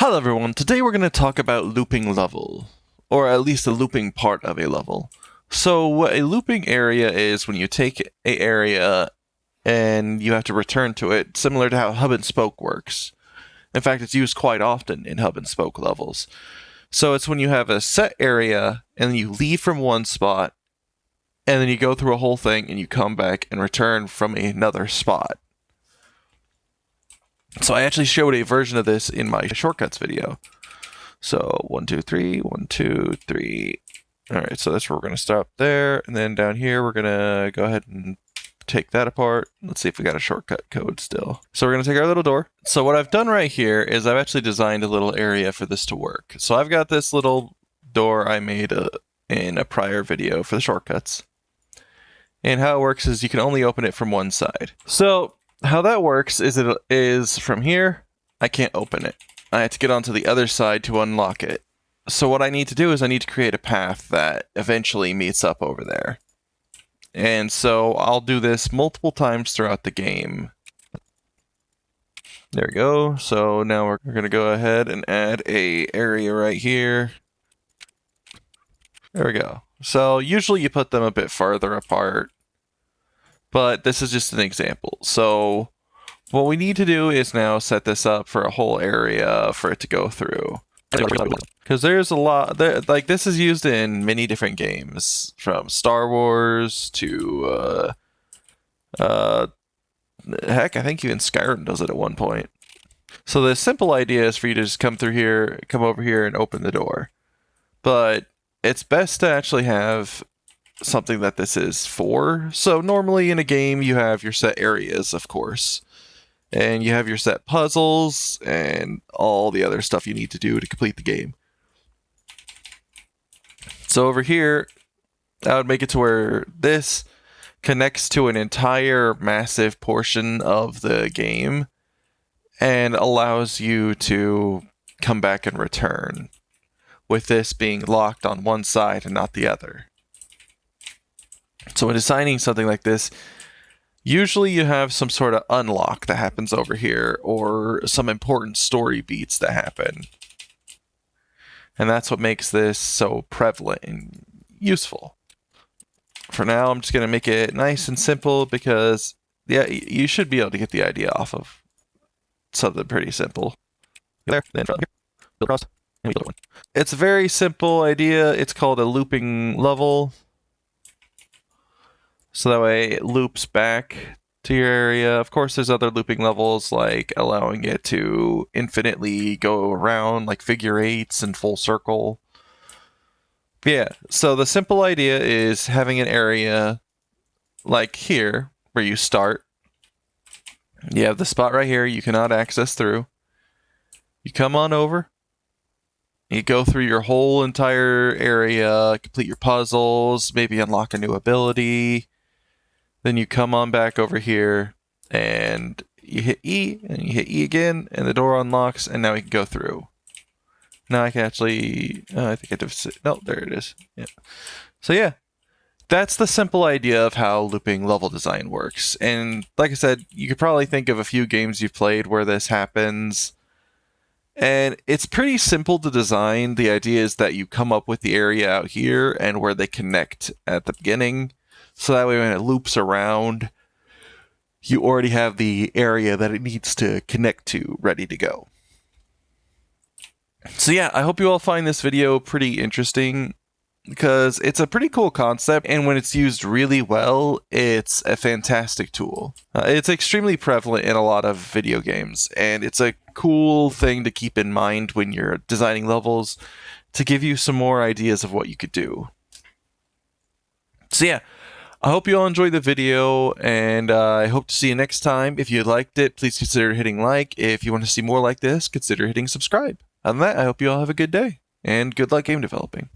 Hello everyone, today we're going to talk about looping level, or at least a looping part of a level. So what a looping area is when you take an area and you have to return to it, similar to how hub and spoke works. In fact, it's used quite often in hub and spoke levels. So it's when you have a set area and you leave from one spot, and then you go through a whole thing and you come back and return from another spot. So I actually showed a version of this in my shortcuts video. So 1, 2, 3, 1, 2, 3. All right, so that's where we're going to stop there. And then down here, we're going to go ahead and take that apart. Let's see if we got a shortcut code still. So we're going to take our little door. So what I've done right here is I've actually designed a little area for this to work. So I've got this little door I made in a prior video for the shortcuts. And how it works is you can only open it from one side. So how that works is from here, I can't open it. I have to get onto the other side to unlock it. So what I need to do is I need to create a path that eventually meets up over there. And so I'll do this multiple times throughout the game. There we go. So now we're going to go ahead and add a area right here. There we go. So usually you put them a bit farther apart, but this is just an example. So what we need to do is now set this up for a whole area for it to go through. Because there's a lot, like this is used in many different games, from Star Wars to, heck, I think even Skyrim does it at one point. So the simple idea is for you to just come through here, come over here and open the door. But it's best to actually have something that this is for. So normally in a game you have your set areas, of course, and you have your set puzzles and all the other stuff you need to do to complete the game. So over here I would make it to where this connects to an entire massive portion of the game and allows you to come back and return, with this being locked on one side and not the other. So when designing something like this, usually you have some sort of unlock that happens over here, or some important story beats that happen. And that's what makes this so prevalent and useful. For now, I'm just going to make it nice and simple because, yeah, you should be able to get the idea off of something pretty simple. There, then from here, build across, and we build one. It's a very simple idea. It's called a looping level. So that way it loops back to your area. Of course, there's other looping levels, like allowing it to infinitely go around, like figure eights and full circle. Yeah, so the simple idea is having an area like here, where you start. You have the spot right here you cannot access through. You come on over. You go through your whole entire area, complete your puzzles, maybe unlock a new ability. Then you come on back over here and you hit E and you hit E again and the door unlocks and now we can go through. Now I can actually, I think I have to, no, there it is. Yeah. So yeah, that's the simple idea of how looping level design works. And like I said, you could probably think of a few games you've played where this happens. And it's pretty simple to design. The idea is that you come up with the area out here and where they connect at the beginning. So that way when it loops around, you already have the area that it needs to connect to ready to go. So yeah, I hope you all find this video pretty interesting because it's a pretty cool concept, and when it's used really well, it's a fantastic tool. It's extremely prevalent in a lot of video games, and it's a cool thing to keep in mind when you're designing levels to give you some more ideas of what you could do. So yeah, I hope you all enjoyed the video, and I hope to see you next time. If you liked it, please consider hitting like. If you want to see more like this, consider hitting subscribe. Other than that, I hope you all have a good day, and good luck game developing.